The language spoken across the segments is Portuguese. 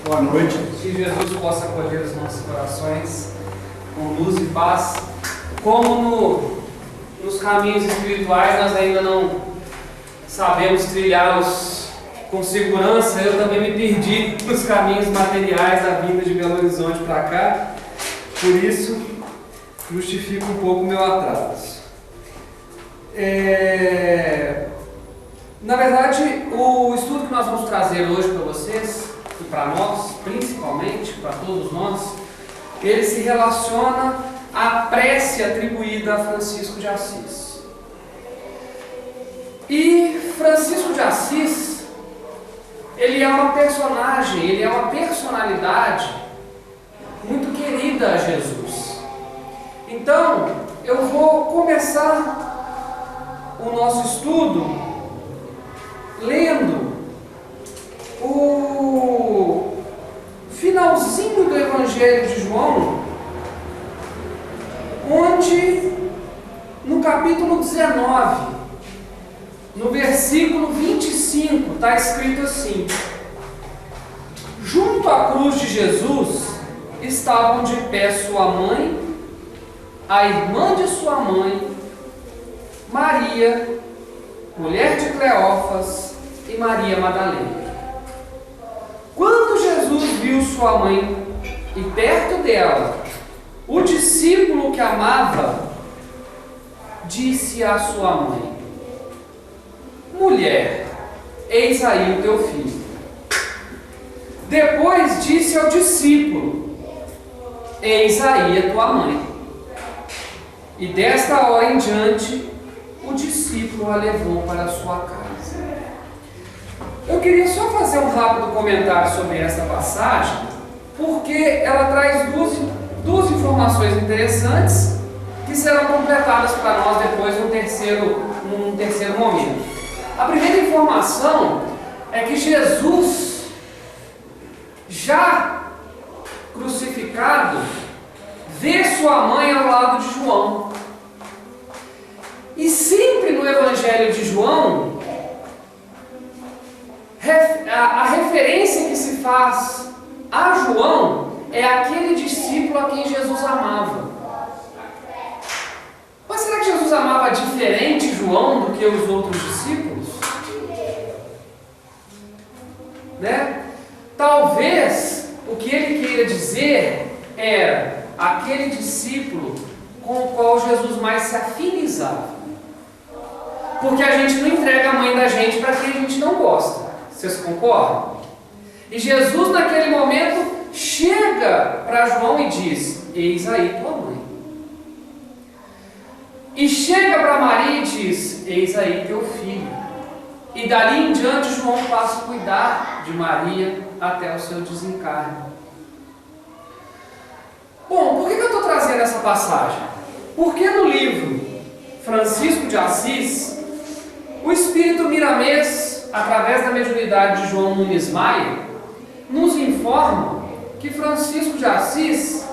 Boa noite. Que Jesus possa acolher os nossos corações com luz e paz. Como nos caminhos espirituais nós ainda não sabemos trilhá-los com segurança, eu também me perdi nos caminhos materiais da vinda de Belo Horizonte para cá. Por isso, justifico um pouco o meu atraso. Na verdade, o estudo que nós vamos trazer hoje para vocês, e para nós, principalmente, para todos nós, ele se relaciona à prece atribuída a Francisco de Assis. E Francisco de Assis, ele é uma personagem, ele é uma personalidade muito querida a Jesus. Então, eu vou começar o nosso estudo lendo o finalzinho do Evangelho de João, onde no capítulo 19, no versículo 25, está escrito assim: junto à cruz de Jesus estavam de pé sua mãe, a irmã de sua mãe, Maria, mulher de Cleófas, e Maria Madalena. Quando Jesus viu sua mãe e perto dela o discípulo que amava, disse à sua mãe: mulher, eis aí o teu filho. Depois disse ao discípulo: eis aí a tua mãe. E desta hora em diante, o discípulo a levou para a sua casa. Eu queria só fazer um rápido comentário sobre essa passagem, porque ela traz duas informações interessantes que serão completadas para nós depois num terceiro momento. A primeira informação é que Jesus, já crucificado, vê sua mãe ao lado de João. E sempre no Evangelho de João, a referência que se faz a João é aquele discípulo a quem Jesus amava. Mas será que Jesus amava diferente João do que os outros discípulos? Né? Talvez o que ele queira dizer era aquele discípulo com o qual Jesus mais se afinizava. Porque a gente não entrega a mãe da gente para quem a gente não gosta. Vocês concordam? E Jesus naquele momento chega para João e diz: eis aí tua mãe. E chega para Maria e diz: eis aí teu filho. E dali em diante João passa a cuidar de Maria até o seu desencarne. Bom, por que eu estou trazendo essa passagem? Porque no livro Francisco de Assis, o Espírito Miramês, através da mediunidade de João Nunes Maia, nos informa que Francisco de Assis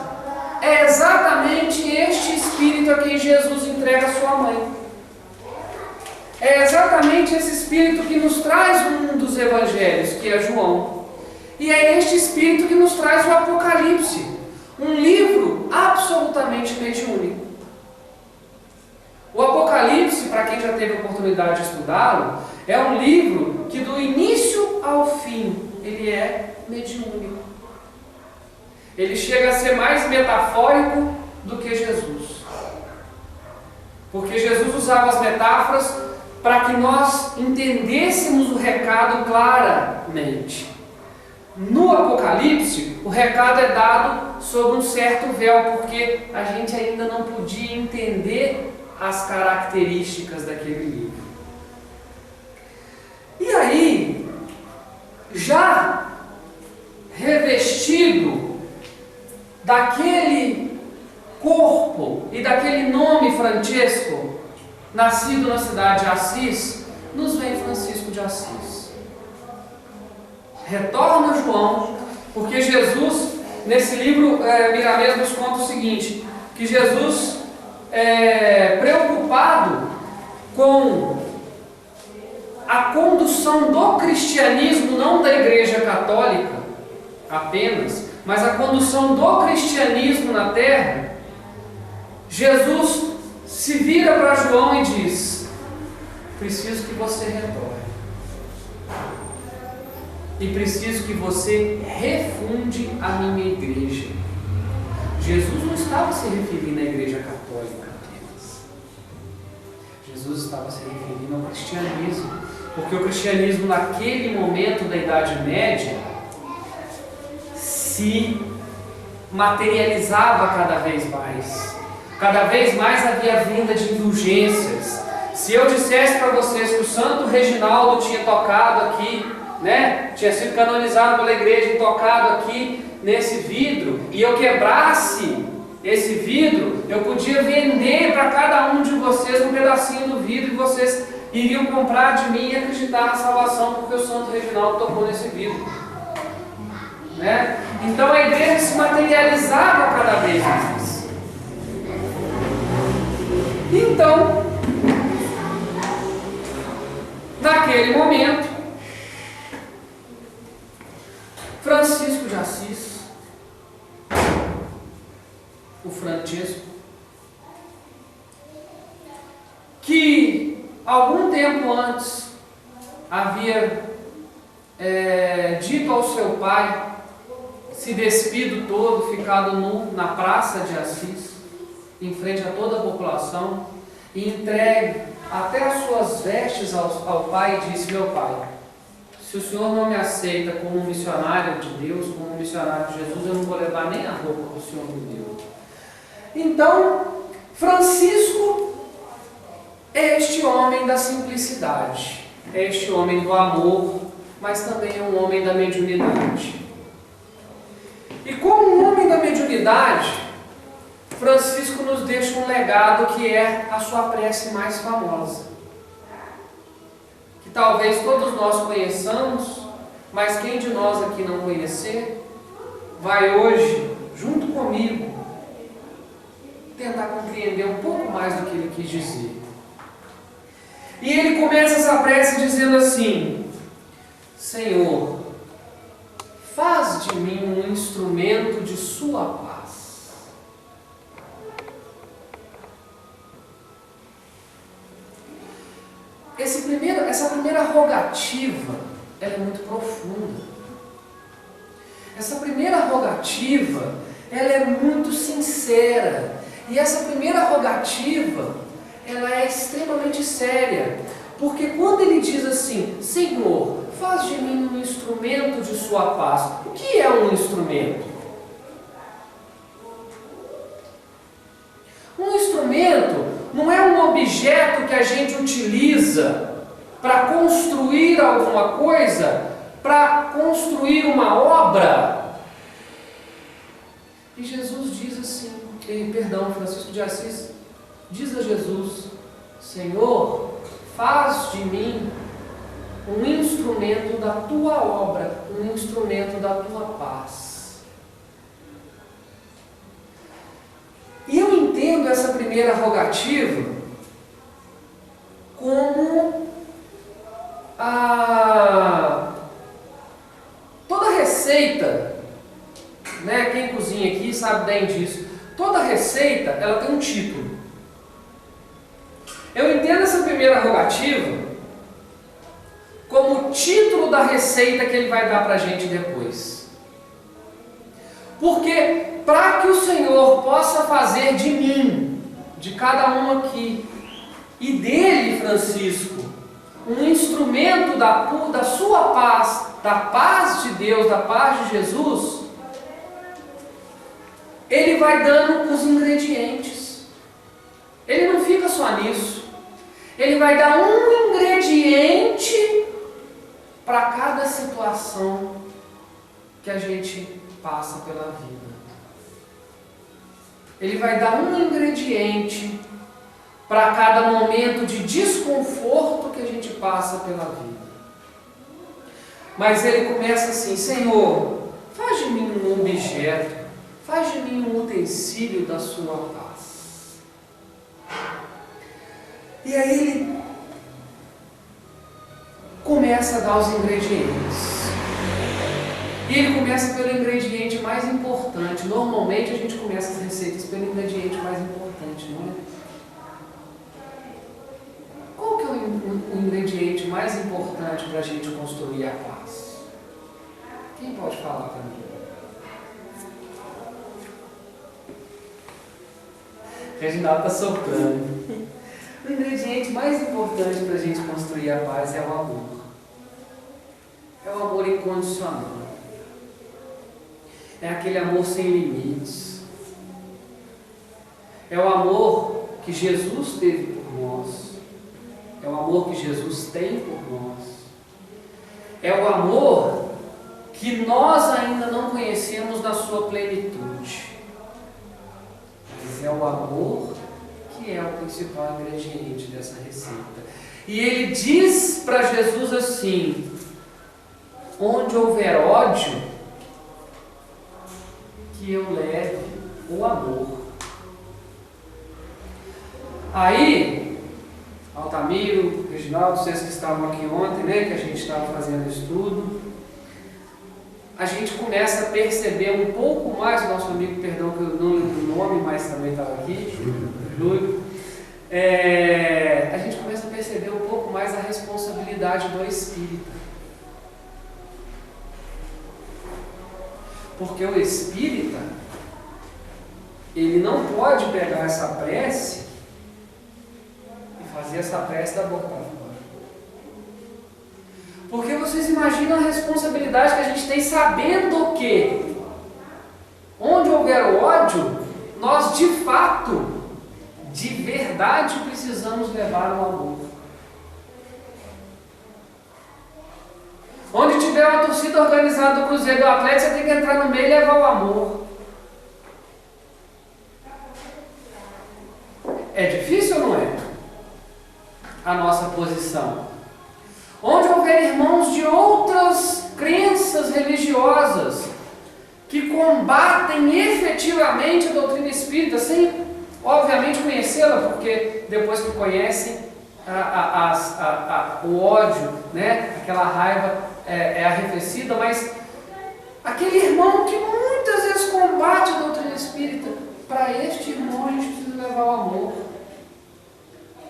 é exatamente este Espírito a quem Jesus entrega sua mãe. É exatamente esse Espírito que nos traz um dos Evangelhos, que é João. E é este Espírito que nos traz o Apocalipse, um livro absolutamente mediúnico. O Apocalipse, para quem já teve a oportunidade de estudá-lo, é um livro que do início ao fim, ele é mediúnico. Ele chega a ser mais metafórico do que Jesus. Porque Jesus usava as metáforas para que nós entendêssemos o recado claramente. No Apocalipse, o recado é dado sob um certo véu, porque a gente ainda não podia entender as características daquele livro. E aí, já revestido daquele corpo e daquele nome Francesco, nascido na cidade de Assis, nos vem Francisco de Assis. Retorna João, porque Jesus, nesse livro, Miramês nos conta o seguinte, que Jesus, preocupado com a condução do cristianismo, não da Igreja Católica, apenas, mas a condução do cristianismo na terra, Jesus se vira para João e diz: preciso que você retorne. E preciso que você refunde a minha igreja. Jesus não estava se referindo à igreja católica apenas. Jesus estava se referindo ao cristianismo. Porque o cristianismo naquele momento da Idade Média se materializava cada vez mais. Cada vez mais havia vinda de indulgências. Se eu dissesse para vocês que o Santo Reginaldo tinha tocado aqui, tinha sido canonizado pela igreja e tocado aqui nesse vidro, e eu quebrasse esse vidro, eu podia vender para cada um de vocês um pedacinho do vidro e vocês iriam comprar de mim e acreditar na salvação porque o Santo Reginaldo tocou nesse vidro. Então a igreja se materializava cada vez mais. Então, naquele momento, Francisco de Assis, o Francisco, que algum tempo antes havia dito ao seu pai, se despido todo, ficado nu na praça de Assis, em frente a toda a população, e entregue até as suas vestes ao pai, e disse: meu pai, se o senhor não me aceita como um missionário de Deus, como um missionário de Jesus, eu não vou levar nem a roupa que o senhor me deu. Então, Francisco é este homem da simplicidade, é este homem do amor, mas também é um homem da mediunidade. E como um homem da mediunidade, Francisco nos deixa um legado que é a sua prece mais famosa, que talvez todos nós conheçamos, mas quem de nós aqui não conhecer, vai hoje, junto comigo, tentar compreender um pouco mais do que ele quis dizer. E ele começa essa prece dizendo assim: Senhor, faz de mim um instrumento de sua paz. Essa primeira rogativa, ela é muito profunda. Essa primeira rogativa, ela é muito sincera. E essa primeira rogativa, ela é extremamente séria. Porque quando ele diz assim: Senhor, faz de mim um instrumento de sua paz. O que é um instrumento? Um instrumento não é um objeto que a gente utiliza para construir alguma coisa, para construir uma obra. E Jesus diz assim, Francisco de Assis diz a Jesus: Senhor, faz de mim um instrumento da tua obra, um instrumento da tua paz. E eu entendo essa primeira rogativa como toda receita, quem cozinha aqui sabe bem disso, toda receita ela tem um título. Eu entendo essa primeira rogativa como o título da receita que ele vai dar para a gente depois. Porque para que o Senhor possa fazer de mim, de cada um aqui, e dele, Francisco, um instrumento da sua paz, da paz de Deus, da paz de Jesus, ele vai dando os ingredientes. Ele não fica só nisso. Ele vai dar um ingrediente para cada situação que a gente passa pela vida. Ele vai dar um ingrediente para cada momento de desconforto que a gente passa pela vida. Mas ele começa assim: Senhor, faz de mim um objeto, faz de mim um utensílio da sua paz. E aí ele começa a dar os ingredientes. E ele começa pelo ingrediente mais importante. Normalmente a gente começa as receitas pelo ingrediente mais importante, não é? Qual que é o ingrediente mais importante para a gente construir a paz? Quem pode falar para mim? Reginaldo está soprando. O ingrediente mais importante para a gente construir a paz é o amor. É o amor incondicional. É aquele amor sem limites. É o amor que Jesus teve por nós. É o amor que Jesus tem por nós. É o amor que nós ainda não conhecemos na sua plenitude. Mas é o amor que é o principal ingrediente dessa receita. E ele diz para Jesus assim: onde houver ódio, que eu leve o amor. Aí, Altamiro, Reginaldo, vocês que estavam aqui ontem, né, que a gente estava fazendo estudo, a gente começa a perceber um pouco mais, o nosso amigo, perdão que eu não lembro o nome, mas também estava aqui, Júlio, a gente começa a perceber um pouco mais a responsabilidade do espírita. Porque o espírita, ele não pode pegar essa prece e fazer essa prece da boca para fora. Porque vocês imaginam a responsabilidade que a gente tem, sabendo que onde houver o ódio, nós de fato, de verdade, precisamos levar o amor. Onde tiver uma torcida organizada do Cruzeiro do Atlético, você tem que entrar no meio e levar o amor. É difícil ou não é? A nossa posição. Onde houver irmãos de outras crenças religiosas que combatem efetivamente a doutrina espírita, sem obviamente conhecê-la, porque depois que conhecem o ódio, né? Aquela raiva é arrefecida, mas aquele irmão que muitas vezes combate a doutrina espírita, para este irmão a gente precisa levar o amor.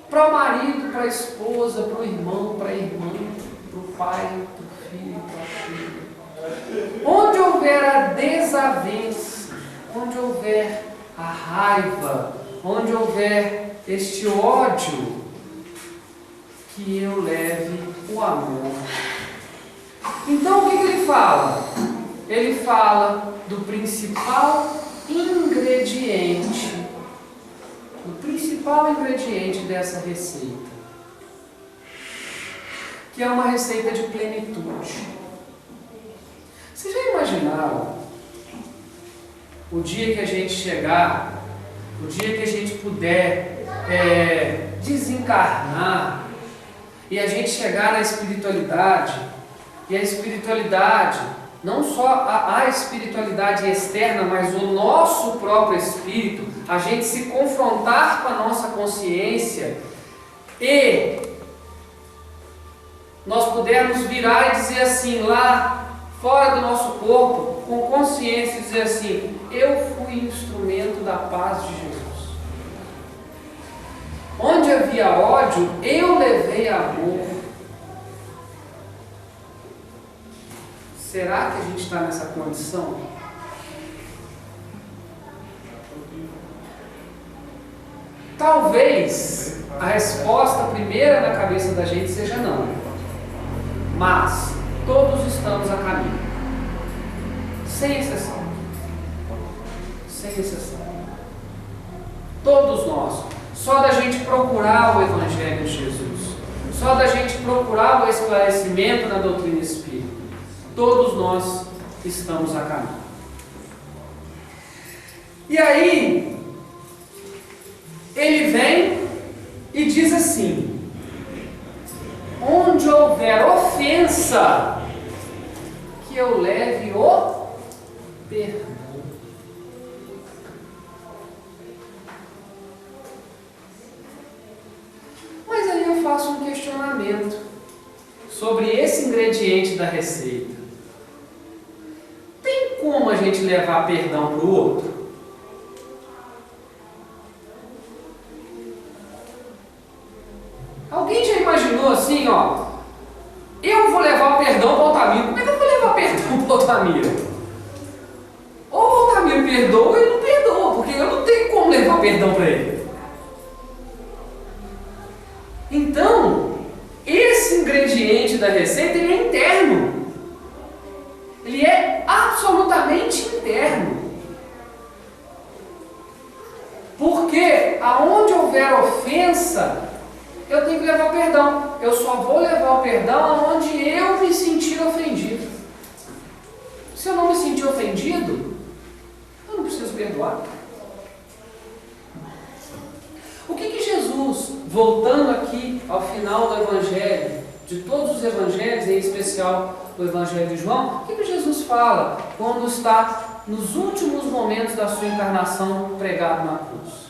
Para o marido, para a esposa, para o irmão, para a irmã, para o pai, para o filho, para a filha. Onde houver a desavença, onde houver a raiva, onde houver este ódio, que eu leve o amor. Então o que ele fala? Ele fala do principal ingrediente, dessa receita, que é uma receita de plenitude. Vocês já imaginaram o dia que a gente chegar, o dia que a gente puder desencarnar e a gente chegar na espiritualidade, e a espiritualidade, não só a espiritualidade externa, mas o nosso próprio espírito, a gente se confrontar com a nossa consciência e nós pudermos virar e dizer assim, lá fora do nosso corpo, com consciência, dizer assim: eu fui instrumento da paz de Jesus. Onde havia ódio, eu levei amor. Será que a gente está nessa condição? Talvez a resposta primeira na cabeça da gente seja não. Mas todos estamos a caminho. Sem exceção. Sem exceção. Todos nós. Só da gente procurar o Evangelho de Jesus. Só da gente procurar o esclarecimento na doutrina espírita. Todos nós estamos a caminho. E aí, ele vem e diz assim: onde houver ofensa, que eu leve o perdão. Mas aí eu faço um questionamento sobre esse ingrediente da receita. gente levar perdão para o outro? Alguém já imaginou assim, ó? Eu vou levar o perdão para o Altamiro. Como é que eu vou levar perdão para o Altamiro? Ou o Altamiro perdoa ou ele não perdoa, porque eu não tenho como levar perdão para ele. Então, esse ingrediente da receita, ele é interno. Ele é absolutamente interno. Porque aonde houver ofensa, eu tenho que levar o perdão. Eu só vou levar o perdão aonde eu me sentir ofendido. Se eu não me sentir ofendido, eu não preciso perdoar. O que Jesus, voltando aqui ao final do Evangelho, de todos os Evangelhos, em especial do Evangelho de João, o que Jesus fala quando está nos últimos momentos da sua encarnação pregado na cruz?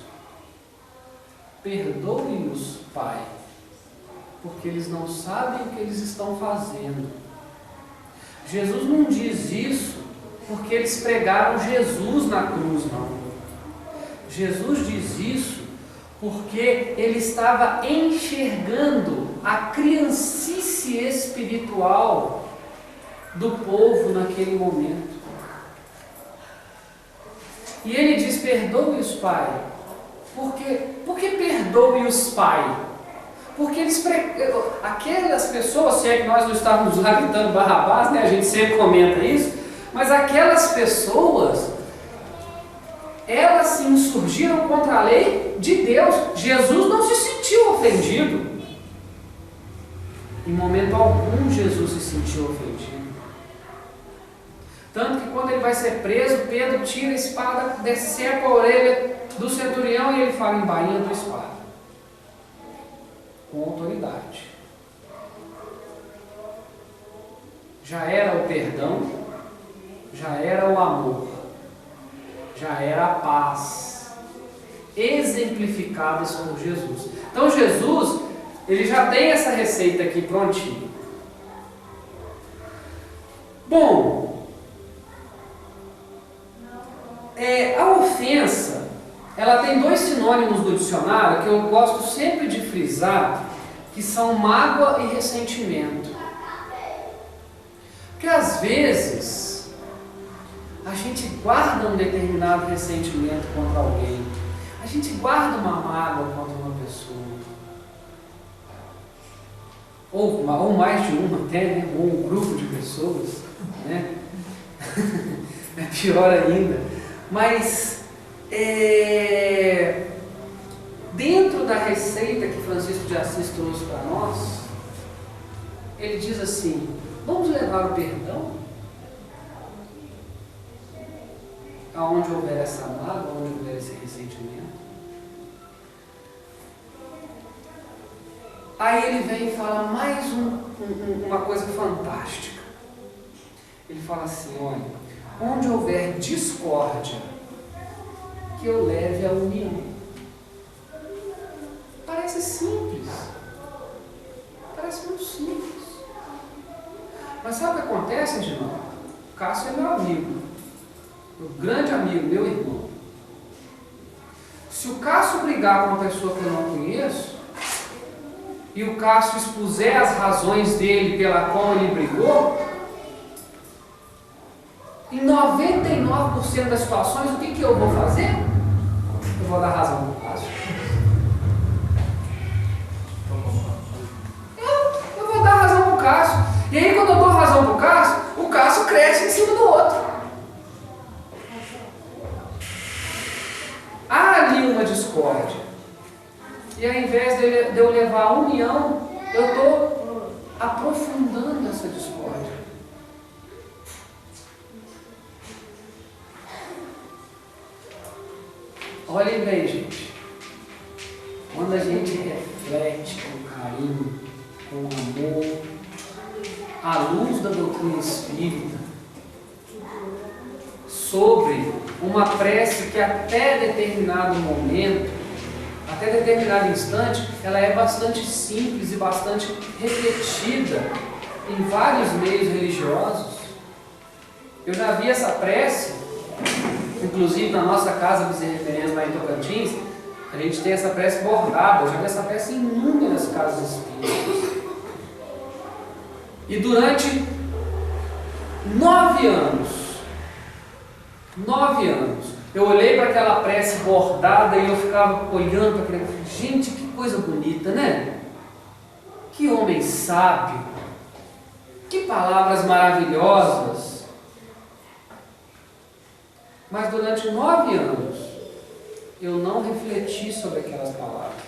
Perdoe-os, Pai, porque eles não sabem o que eles estão fazendo. Jesus não diz isso porque eles pregaram Jesus na cruz, não. Jesus diz isso porque ele estava enxergando a criancice espiritual do povo naquele momento. E ele diz: perdoe-os, Pai. Por que perdoe-os, Pai? Porque aquelas pessoas, se é que nós não estávamos lá gritando Barrabás, né? A gente sempre comenta isso, mas aquelas pessoas, elas se insurgiram contra a lei de Deus. Jesus não se sentiu ofendido. Em momento algum Jesus se sentiu ofendido. Tanto que quando ele vai ser preso, Pedro tira a espada, decepa a orelha do centurião e ele fala: embainha tua espada. Com autoridade. Já era o perdão, já era o amor, já era a paz, exemplificadas por Jesus. Então Jesus, ele já tem essa receita aqui prontinha. Bom, a ofensa, ela tem dois sinônimos no dicionário que eu gosto sempre de frisar, que são mágoa e ressentimento. Porque às vezes a gente guarda um determinado ressentimento contra alguém, a gente guarda uma mágoa contra uma pessoa, ou mais de uma até, né? Ou um grupo de pessoas, né? É pior ainda. Mas dentro da receita que Francisco de Assis trouxe para nós, ele diz assim: vamos levar o perdão aonde houver essa mágoa, onde houver esse ressentimento. Aí ele vem e fala mais uma coisa fantástica. Ele fala assim: olha, onde houver discórdia, que eu leve a união. Parece simples. Parece muito simples. Mas sabe o que acontece, Reginaldo? O Cássio é meu amigo. Meu grande amigo, meu irmão. Se o Cássio brigar com uma pessoa que eu não conheço, e o Cássio expuser as razões dele pela qual ele brigou, em 99% das situações, o que eu vou fazer? Eu vou dar razão para o Cássio. Eu vou dar razão para o Cássio. E aí, quando eu dou razão para o Cássio cresce em cima do outro. Há ali uma discórdia. E ao invés de eu levar a união, eu estou aprofundando essa discórdia. Olhem bem, gente. Quando a gente reflete com carinho, com amor, à luz da doutrina espírita, sobre uma prece que até determinado momento, até determinado instante, ela é bastante simples e bastante repetida em vários meios religiosos. Eu já vi essa prece Inclusive na nossa casa Bezerra Teresa, lá em Tocantins, a gente tem essa prece bordada. Eu já vi essa prece em inúmeras casas espíritas. E durante 9 anos, eu olhei para aquela prece bordada e eu ficava olhando para aquele. Gente, que coisa bonita, né? Que homem sábio, que palavras maravilhosas. Mas durante 9 anos, eu não refleti sobre aquelas palavras.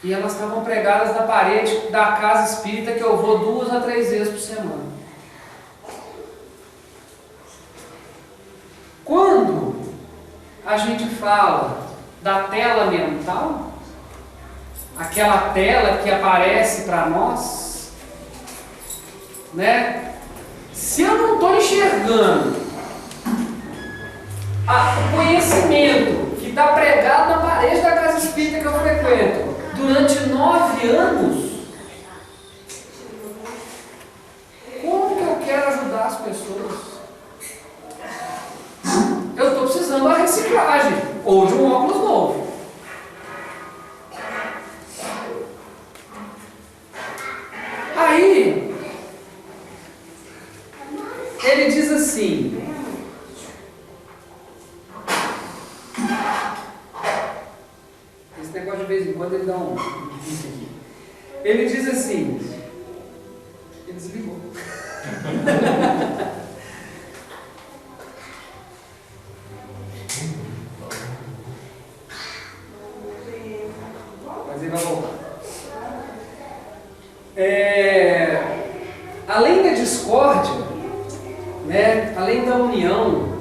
E elas estavam pregadas na parede da casa espírita que eu vou 2 a 3 vezes por semana. Quando a gente fala da tela mental, aquela tela que aparece para nós, né? Se eu não estou enxergando o conhecimento que está pregado na parede da casa espírita que eu frequento durante 9 anos, como que eu quero ajudar as pessoas? Eu estou precisando da reciclagem ou de um óculos novo. Aí ele diz assim: esse negócio de vez em quando ele dá um. Ele diz assim, ele desligou. Mas ele vai voltar. Além da discórdia, né, além da união,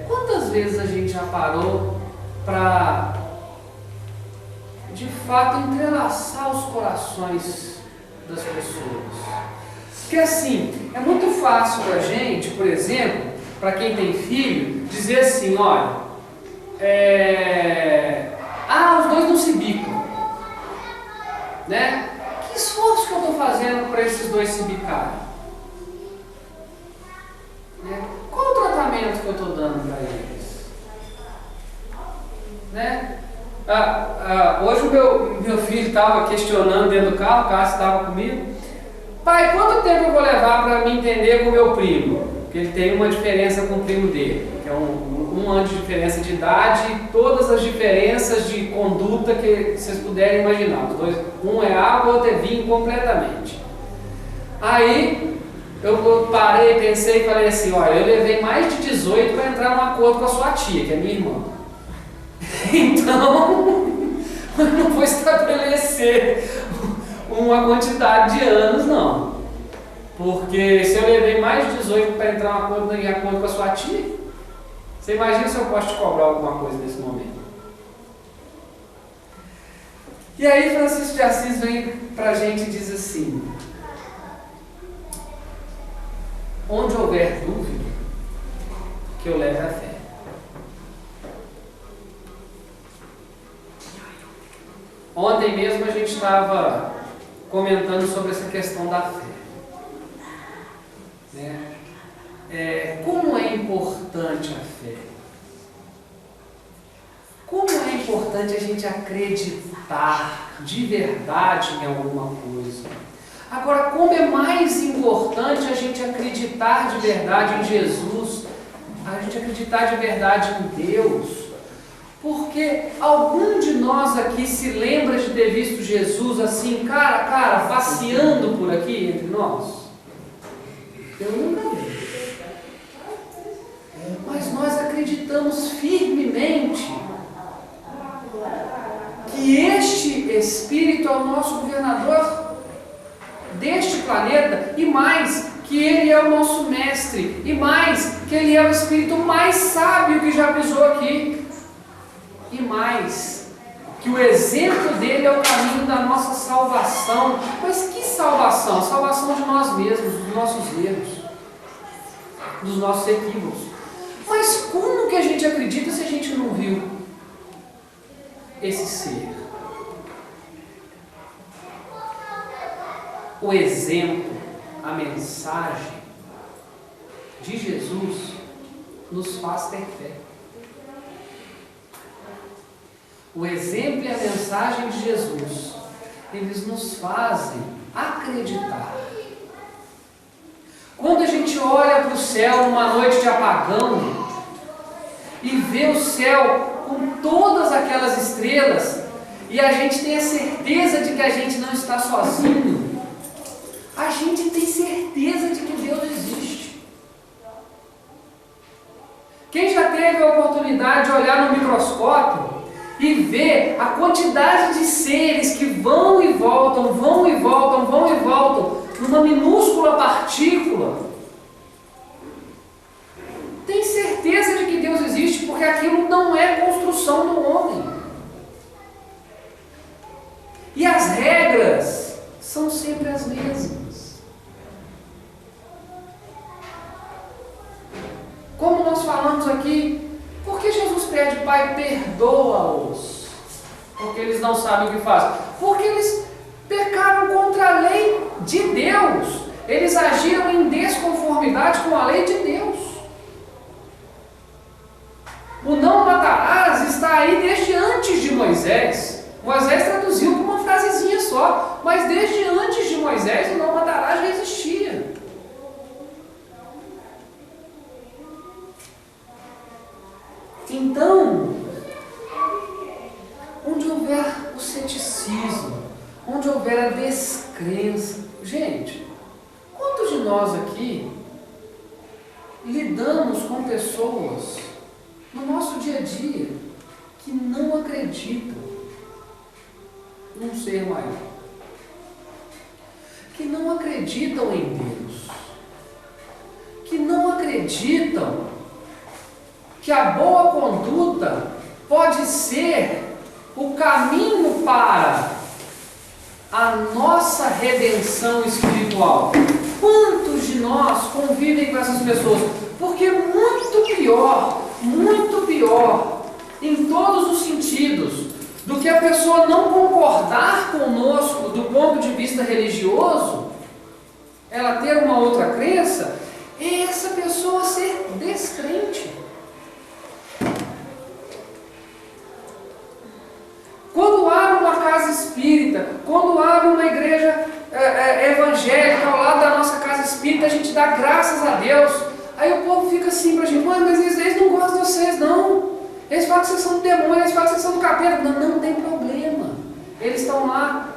quantas vezes a gente já parou para, de fato, entrelaçar os corações das pessoas? Porque assim, é muito fácil para a gente, por exemplo, para quem tem filho, dizer assim, olha, os dois não se bicam, né? Que esforço que eu estou fazendo para esses dois se bicarem? Né? Qual o tratamento que eu estou dando para eles? Né? Hoje o meu filho estava questionando dentro do carro, o Cássio estava comigo. Pai, quanto tempo eu vou levar para me entender com o meu primo? Porque ele tem uma diferença com o primo dele, que é um ano de diferença de idade e todas as diferenças de conduta que vocês puderem imaginar. Os dois, um é água, o outro é vinho completamente. Aí eu parei, pensei e falei assim, olha, eu levei mais de 18 para entrar num acordo com a sua tia, que é minha irmã. Então, eu não vou estabelecer uma quantidade de anos, não. Porque se eu levei mais de 18 para entrar em acordo com a sua tia, você imagina se eu posso te cobrar alguma coisa nesse momento. E aí Francisco de Assis vem para a gente e diz assim: onde houver dúvida, que eu leve a fé. Ontem mesmo a gente estava comentando sobre essa questão da fé. Como é importante a fé? Como é importante a gente acreditar de verdade em alguma coisa? Agora, como é mais importante a gente acreditar de verdade em Jesus, a gente acreditar de verdade em Deus? Porque algum de nós aqui se lembra de ter visto Jesus assim, cara a cara, passeando por aqui entre nós? Eu nunca vi. Mas nós acreditamos firmemente que este Espírito é o nosso governador deste planeta, e mais, que ele é o nosso mestre, e mais, que ele é o Espírito mais sábio que já pisou aqui, e mais, que o exemplo dele é o caminho da nossa salvação. Mas que salvação? A salvação de nós mesmos, dos nossos erros, dos nossos equívocos. Mas como que a gente acredita se a gente não viu esse ser? O exemplo, a mensagem, de Jesus nos faz ter fé. O exemplo e a mensagem de Jesus, eles nos fazem acreditar. Quando a gente olha para o céu numa noite de apagão e vê o céu com todas aquelas estrelas e a gente tem a certeza de que a gente não está sozinho, a gente tem certeza de que Deus existe. Quem já teve a oportunidade de olhar no microscópio e ver a quantidade de seres que vão e voltam, vão e voltam, vão e voltam, numa minúscula partícula, tem certeza de que Deus existe, porque aquilo não é construção do homem. E as regras são sempre as mesmas. Como nós falamos aqui, por que Jesus pede, Pai, perdoa-os? Porque eles não sabem o que fazem. Porque eles pecaram contra a lei de Deus. Eles agiram em desconformidade com a lei de Deus. O não matarás está aí desde antes de Moisés. Moisés traduziu com uma frasezinha só, mas desde antes de Moisés o não matarás já existia. Então, onde houver o ceticismo, onde houver a descrença, gente, quantos de nós aqui lidamos com pessoas no nosso dia a dia que não acreditam num ser maior, que não acreditam em Deus, que não acreditam que a boa conduta pode ser o caminho para a nossa redenção espiritual? Quantos de nós convivem com essas pessoas? Porque muito pior, em todos os sentidos, do que a pessoa não concordar conosco do ponto de vista religioso, ela ter uma outra crença, é essa pessoa ser descrente. Quando abre uma casa espírita, quando abre uma igreja evangélica ao lado da nossa casa espírita, a gente dá graças a Deus. Aí o povo fica assim pra gente, mas eles não gostam de vocês, não. Eles falam que vocês são do demônio, eles falam que vocês são do capeta. Não tem problema. Eles estão lá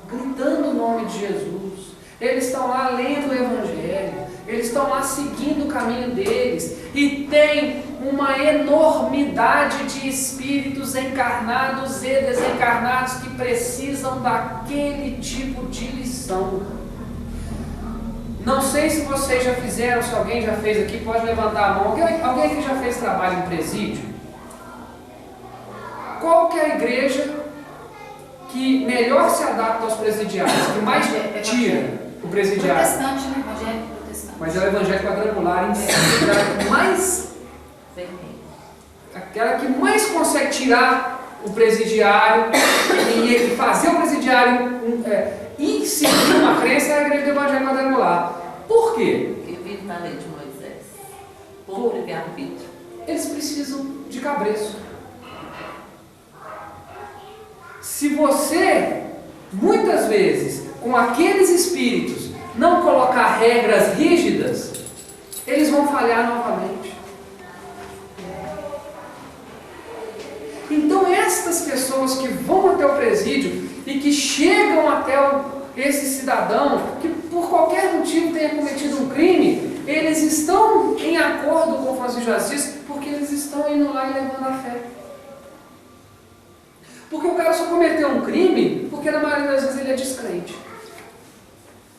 gritando o nome de Jesus. Eles estão lá lendo o Evangelho. Eles estão lá seguindo o caminho deles. E tem uma enormidade de espíritos encarnados e desencarnados que precisam daquele tipo de lição. Não sei se vocês já fizeram, se alguém já fez aqui, pode levantar a mão. Alguém aqui já fez trabalho em presídio? Qual que é a igreja que melhor se adapta aos presidiários, que mais tira o presidiário? Protestante, né? Evangélico protestante. Mas é o evangélico quadrangular em si, aquela que mais consegue tirar o presidiário e fazer o presidiário e seguir uma crença é a igreja do evangelho quadrangular. Por quê? Porque vive na lei de Moisés. Por livre-arbítrio. Eles precisam de cabresto. Se você, muitas vezes, com aqueles espíritos, não colocar regras rígidas, eles vão falhar novamente. Então estas pessoas que vão até o presídio e que chegam até esse cidadão que por qualquer motivo tenha cometido um crime, eles estão em acordo com o Francisco de Assis porque eles estão indo lá e levando a fé. Porque o cara só cometeu um crime porque na maioria das vezes ele é descrente.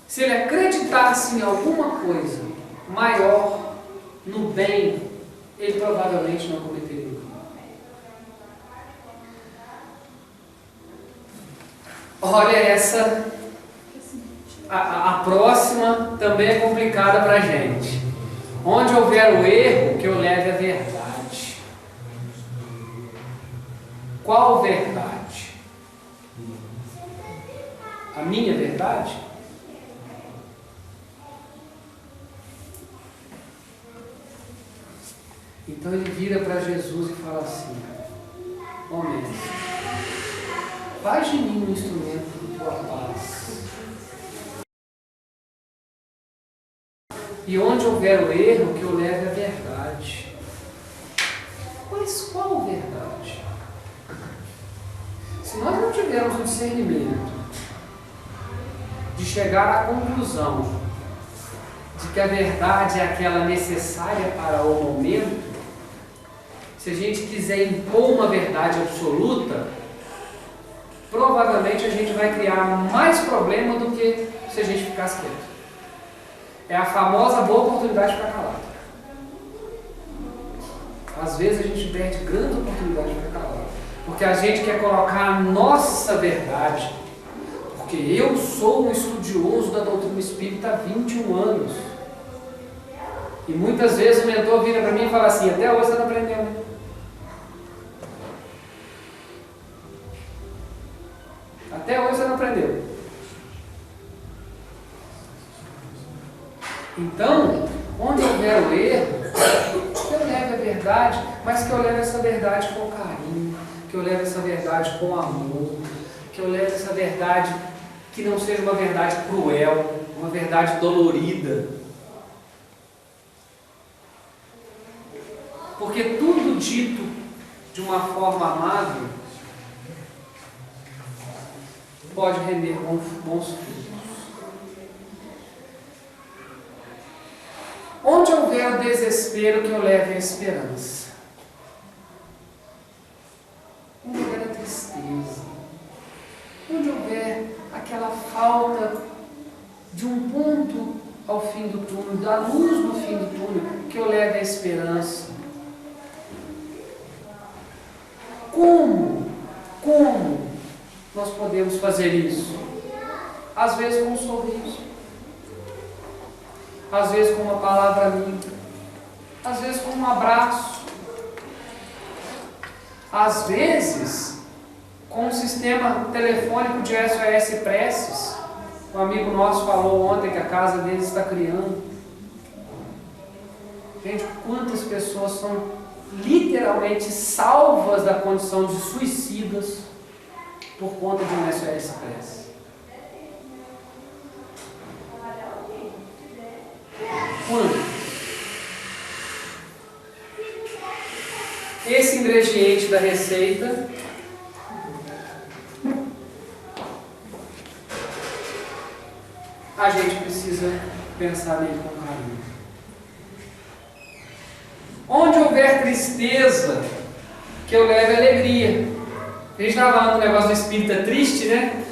Se ele acreditasse em alguma coisa maior, no bem, ele provavelmente não cometeria um crime. Olha essa, a próxima também é complicada para a gente. Onde houver o erro, que eu leve a verdade. Qual verdade? A minha verdade? Então ele vira para Jesus e fala assim: ó mestre, faz de mim um instrumento de tua paz. E onde houver o erro, que eu leve a verdade. Mas qual verdade? Se nós não tivermos o discernimento de chegar à conclusão de que a verdade é aquela necessária para o momento, se a gente quiser impor uma verdade absoluta, provavelmente a gente vai criar mais problema do que se a gente ficasse quieto. É a famosa boa oportunidade para calar. Às vezes a gente perde grande oportunidade para calar, porque a gente quer colocar a nossa verdade, porque eu sou um estudioso da doutrina espírita há 21 anos. E muitas vezes o mentor vira para mim e fala assim: até hoje você não aprendeu. Até hoje você não aprendeu. Então, onde houver o erro, que eu leve a verdade, mas que eu leve essa verdade com carinho, que eu leve essa verdade com amor, que eu leve essa verdade que não seja uma verdade cruel, uma verdade dolorida. Porque tudo dito de uma forma amável pode render bons frutos. Onde houver o desespero, que eu leve a esperança. Onde houver a tristeza, onde houver aquela falta de um ponto ao fim do túnel, da luz no fim do túnel, que eu leve a esperança. Como nós podemos fazer isso? Às vezes com um sorriso, às vezes com uma palavra amiga, às vezes com um abraço, às vezes com um sistema telefônico de SOS Preces. Um amigo nosso falou ontem que a casa dele está criando. Gente, quantas pessoas são literalmente salvas da condição de suicidas por conta de um SOS Preces. Quando? Esse ingrediente da receita a gente precisa pensar nele com carinho. Onde houver tristeza, que eu leve alegria. A gente estava falando do negócio do espírita triste, né?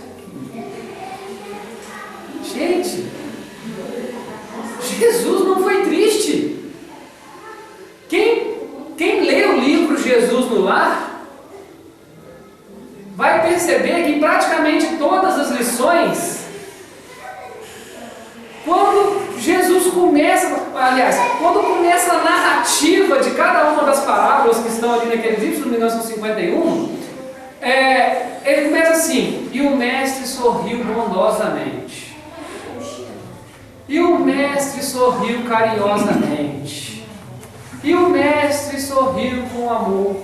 Gente, Jesus não foi triste. Quem lê o livro Jesus no Lar vai perceber que em praticamente todas as lições, quando Jesus começa, aliás, quando começa a narrativa de cada uma das parábolas que estão ali naquele livro, no 1951, ele começa assim: e o mestre sorriu bondosamente. E o mestre sorriu carinhosamente. E o mestre sorriu com amor.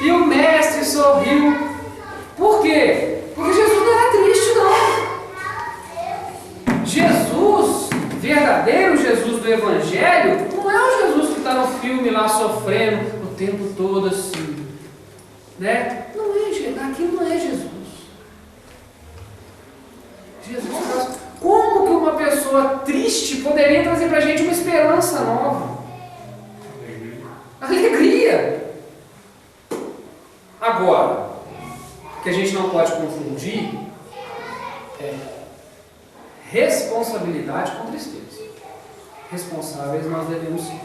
E o mestre sorriu. Por quê? Porque Jesus não era triste, não. Jesus, verdadeiro Jesus do Evangelho, não é o Jesus que está no filme lá sofrendo o tempo todo assim. Né? Não é, aqui não é Jesus. Jesus, como que uma pessoa triste poderia trazer para a gente uma esperança nova? Alegria. Agora, o que a gente não pode confundir é responsabilidade com tristeza. Responsáveis nós devemos ser.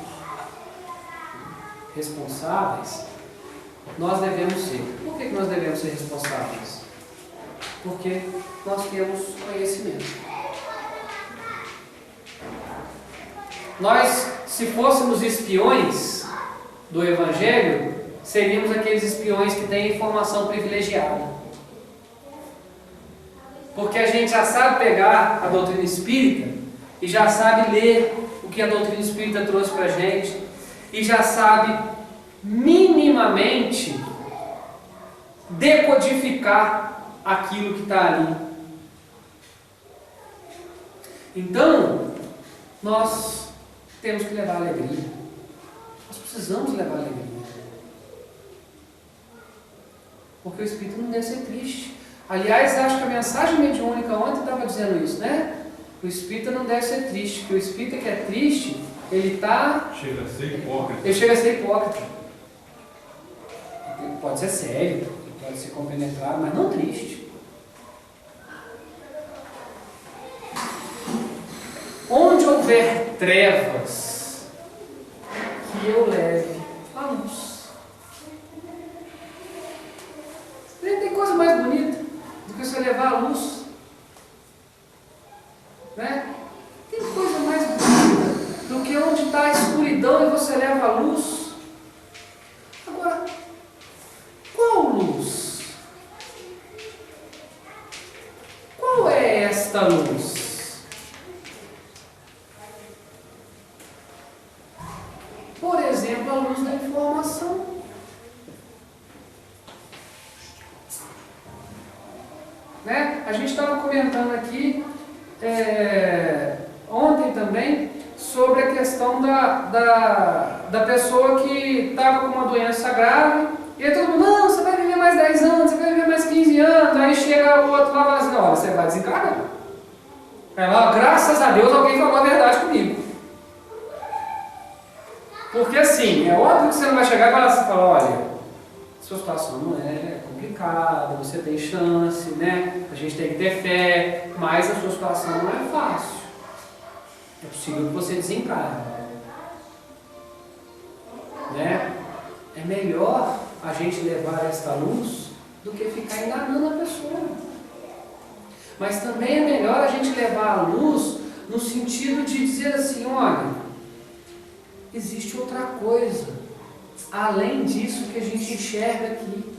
Responsáveis nós devemos ser. Por que nós devemos ser responsáveis? Porque nós temos conhecimento. Nós, se fôssemos espiões do Evangelho, seríamos aqueles espiões que têm informação privilegiada. Porque a gente já sabe pegar a doutrina espírita e já sabe ler o que a doutrina espírita trouxe para a gente. e já sabe minimamente decodificar aquilo que está ali. Então, nós temos que levar alegria. Nós precisamos levar alegria. Porque o espírito não deve ser triste. Aliás, acho que a mensagem mediúnica ontem estava dizendo isso, né? O espírita não deve ser triste, porque o espírita que é triste, ele está... Chega a ser hipócrita. Ele chega a ser hipócrita. Ele pode ser sério, pode ser compenetrado, mas não triste. Onde houver trevas, que eu leve a luz. Tem coisa mais bonita do que você levar a luz, né? Tem coisa mais bonita do que onde está a escuridão e você leva a luz. Agora, qual luz? Qual é esta luz? Por exemplo, a luz da informação. Né? A gente estava comentando aqui ontem também sobre a questão da pessoa que estava com uma doença grave e aí todo mundo, não, você vai viver mais 10 anos, você vai viver mais 15 anos, aí chega o outro lá e fala assim, olha, você vai desencarnar. Aí lá, graças a Deus alguém falou a verdade comigo. Porque assim, é óbvio que você não vai chegar e falar, olha, sua situação não é complicada, você tem chance, né? A gente tem que ter fé, mas a sua situação não é fácil. É possível que você desencarne. Né? É melhor a gente levar esta luz do que ficar enganando a pessoa. Mas também é melhor a gente levar a luz no sentido de dizer assim, olha, existe outra coisa além disso que a gente enxerga aqui.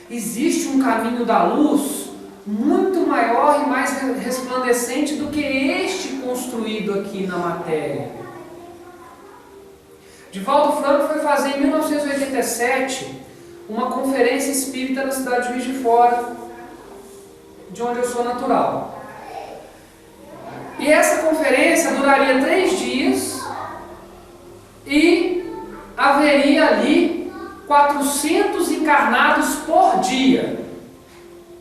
Existe um caminho da luz muito maior e mais resplandecente do que este construído aqui na matéria. Divaldo Franco foi fazer em 1987 uma conferência espírita na cidade de Juiz de Fora, de onde eu sou natural. E essa conferência duraria 3 dias e haveria ali 400 encarnados por dia.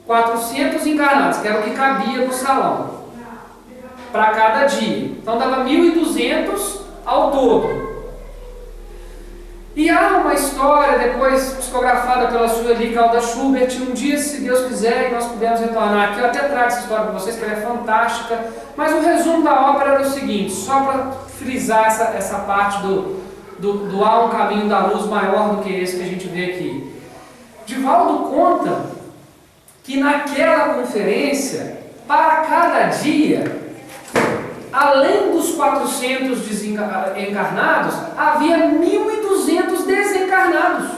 400 encarnados, que era o que cabia no salão, para cada dia. Então dava 1.200 ao todo. E há uma história, depois psicografada pela Sueli Calda Schubert, um dia, se Deus quiser, e nós pudermos retornar aqui, eu até trago essa história para vocês, que ela é fantástica, mas o resumo da ópera era o seguinte, só para frisar essa parte do há um caminho da luz maior do que esse que a gente vê aqui. Divaldo conta que naquela conferência, para cada dia, além dos 400 encarnados, havia 1.200 desencarnados,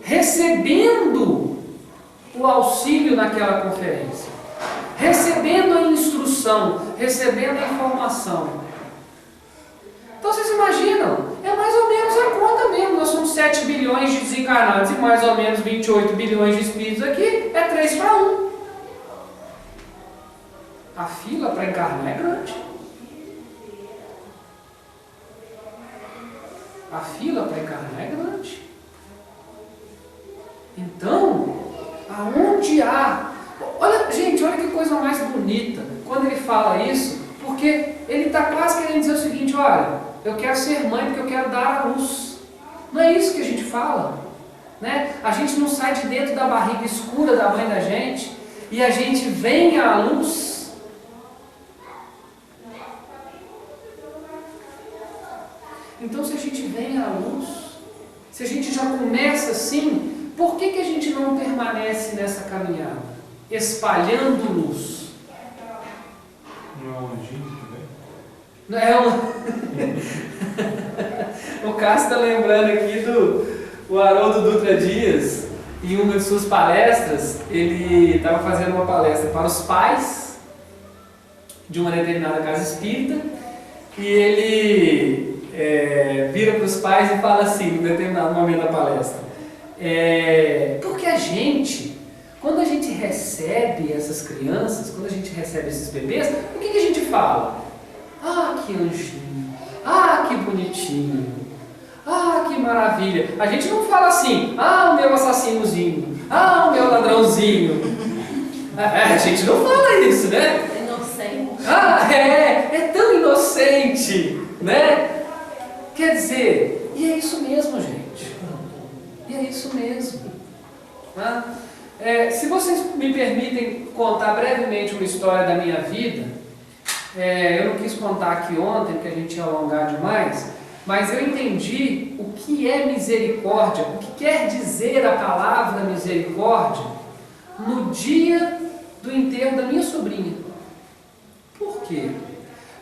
recebendo o auxílio naquela conferência, recebendo a instrução, recebendo a informação. Então vocês imaginam, é mais ou menos a conta mesmo, nós somos 7 bilhões de desencarnados e mais ou menos 28 bilhões de espíritos aqui, é 3 para 1. A fila para encarnar é grande. A fila para encarnar é grande. Então, aonde há... Olha, gente, olha que coisa mais bonita quando ele fala isso, porque ele está quase querendo dizer o seguinte, olha, eu quero ser mãe porque eu quero dar à luz. Não é isso que a gente fala, né? A gente não sai de dentro da barriga escura da mãe da gente e a gente vem à luz. Então, se a gente vem à luz, se a gente já começa assim, por que a gente não permanece nessa caminhada? Espalhando luz. Não é um anjinho também? Não é um... O Cássio está lembrando aqui do Haroldo Dutra Dias, em uma de suas palestras, ele estava fazendo uma palestra para os pais de uma determinada casa espírita, e ele vira para os pais e fala assim, em determinado momento da palestra. Porque a gente, quando a gente recebe essas crianças, quando a gente recebe esses bebês, o que a gente fala? Ah, que anjinho, ah, que bonitinho, ah, que maravilha. A gente não fala assim, ah, o meu assassinozinho, ah, o meu ladrãozinho. A gente não fala isso, né? Inocente. Ah, é tão inocente, né? Quer dizer, e é isso mesmo, gente. E é isso mesmo. Né? Se vocês me permitem contar brevemente uma história da minha vida, eu não quis contar aqui ontem, porque a gente ia alongar demais, mas eu entendi o que é misericórdia, o que quer dizer a palavra misericórdia no dia do enterro da minha sobrinha. Por quê?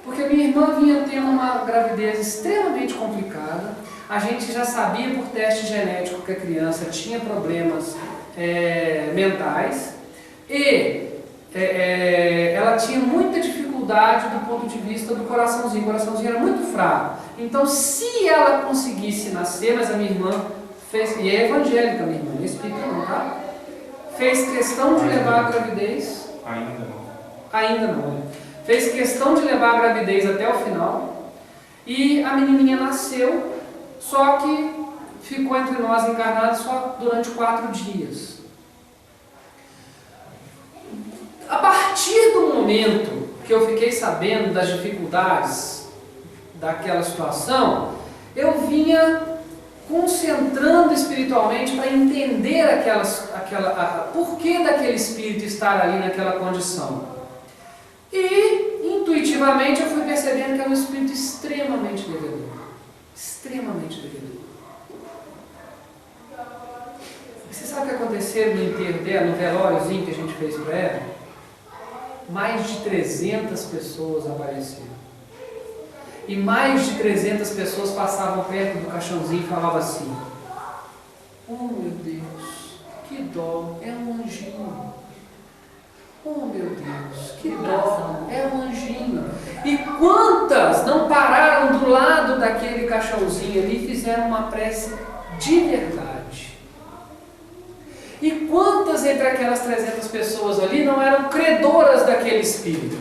Porque a minha irmã vinha tendo uma gravidez extremamente complicada. A gente já sabia por teste genético que a criança tinha problemas mentais e ela tinha muita dificuldade do ponto de vista do coraçãozinho. O coraçãozinho era muito fraco. Então, se ela conseguisse nascer, mas a minha irmã fez, e é evangélica a minha irmã, não é espírita não, tá? Fez questão de levar a gravidez. Ainda não. Ainda não. Fez questão de levar a gravidez até o final. E a menininha nasceu, só que ficou entre nós encarnada só durante 4 dias. A partir do momento que eu fiquei sabendo das dificuldades daquela situação, eu vinha concentrando espiritualmente para entender porquê daquele espírito estar ali naquela condição. E intuitivamente eu fui percebendo que era um espírito extremamente devedor. Extremamente devedor. Você sabe o que aconteceu no enterro dela, no velóriozinho que a gente fez para ela? Mais de 300 pessoas apareceram. E mais de 300 pessoas passavam perto do caixãozinho e falavam assim: oh meu Deus, que dó, é um anjinho. Oh meu Deus, que dó, é um anjinho. E quantas não pararam do lado daquele caixãozinho ali e fizeram uma prece de verdade? E quantas entre aquelas 300 pessoas ali não eram credoras daquele espírito?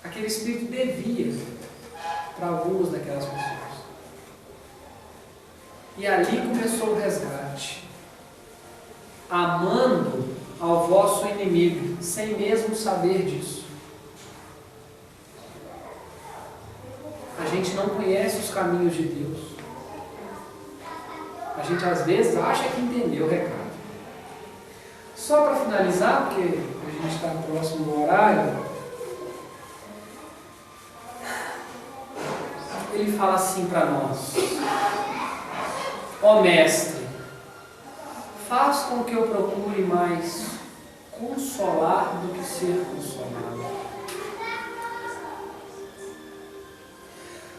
Aquele espírito devia para algumas daquelas pessoas. E ali começou o resgate. Amando ao vosso inimigo, sem mesmo saber disso. A gente não conhece os caminhos de Deus. A gente às vezes acha que entendeu o recado. Só para finalizar, porque a gente está próximo do horário, ele fala assim para nós: ó mestre, faz com que eu procure mais consolar do que ser consolado.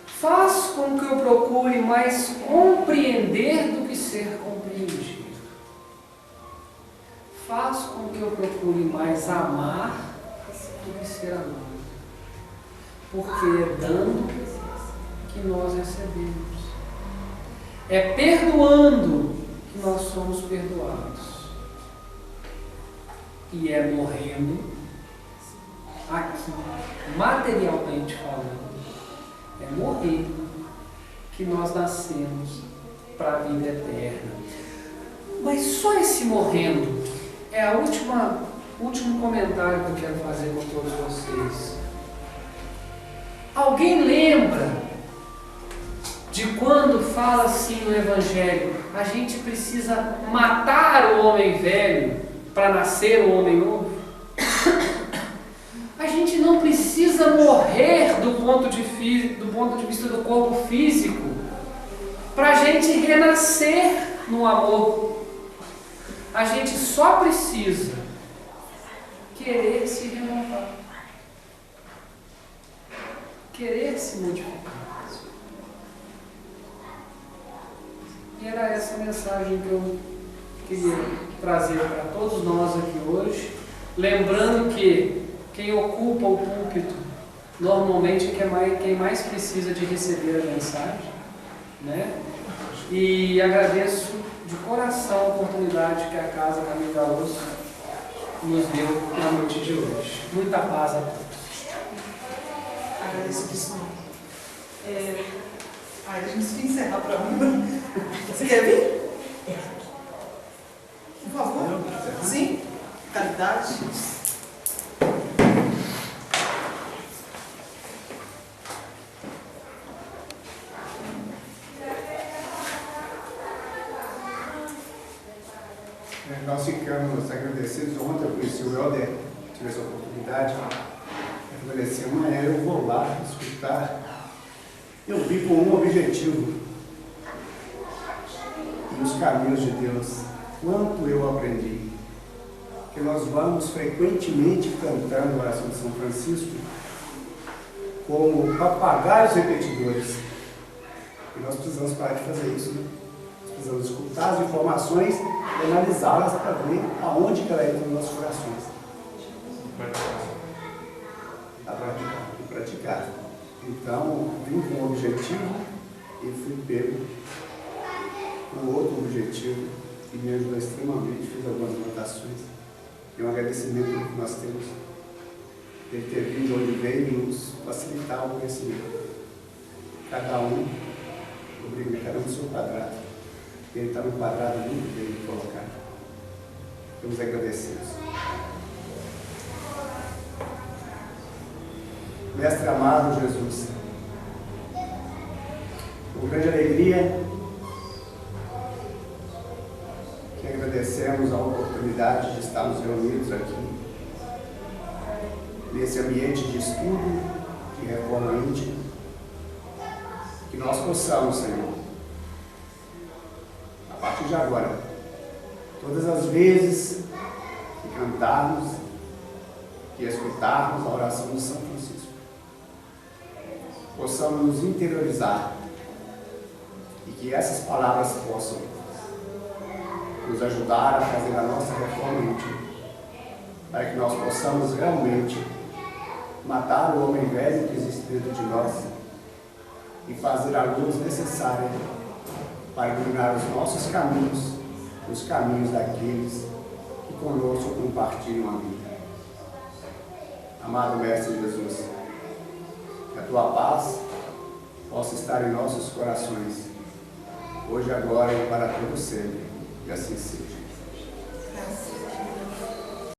Faz com que eu procure mais compreender do que ser compreendido. Faz com que eu procure mais amar do que ser amado. Porque é dando que nós recebemos. É perdoando que nós somos perdoados. E é morrendo aqui, materialmente falando, é morrendo que nós nascemos para a vida eterna. Mas só esse morrendo é o último comentário que eu quero fazer com todos vocês. Alguém lembra de quando fala assim no Evangelho: a gente precisa matar o homem velho para nascer o homem novo? A gente não precisa morrer do ponto de vista do corpo físico para a gente renascer no amor. A gente só precisa querer se renovar, querer se modificar. E era essa mensagem que eu queria trazer para todos nós aqui hoje, lembrando que quem ocupa o púlpito normalmente é quem mais precisa de receber a mensagem, né? E agradeço de coração a oportunidade que a Casa Caminho da Luz nos deu na noite de hoje. Muita paz a todos. Agradeço disso. A gente se encerrar para mim. Você quer vir? Por favor. Sim? Caridade. Nós ficamos agradecidos. Ontem eu conheci o Helder, tive essa oportunidade. Eu falei assim, amanhã eu vou lá escutar. Eu vi com um objetivo. E os caminhos de Deus. Quanto eu aprendi. Que nós vamos frequentemente cantando a oração de São Francisco como papagaios repetidores. E nós precisamos parar de fazer isso, né? Precisamos escutar as informações e analisá-las para ver aonde que ela entra nos nossos corações. A praticar. Então, vim com um objetivo e fui pego com outro objetivo que me ajudou extremamente. Fiz algumas anotações e um agradecimento que nós temos de ter vindo onde veio e nos facilitar o conhecimento. Cada um no seu quadrado. Ele está no quadrado muito bem colocado. Estamos agradecidos. Mestre amado Jesus, com grande alegria que agradecemos a oportunidade de estarmos reunidos aqui, nesse ambiente de estudo, de reforma íntima, que nós possamos, Senhor, a partir de agora, todas as vezes que cantarmos, que escutarmos a oração de São Francisco, possamos nos interiorizar e que essas palavras possam nos ajudar a fazer a nossa reforma íntima, para que nós possamos realmente matar o homem velho que existe dentro de nós e fazer a luz necessária para iluminar os nossos caminhos, os caminhos daqueles que conosco compartilham a vida. Amado Mestre Jesus, que a Tua paz possa estar em nossos corações, hoje, agora e para todo sempre, e assim seja. Graças.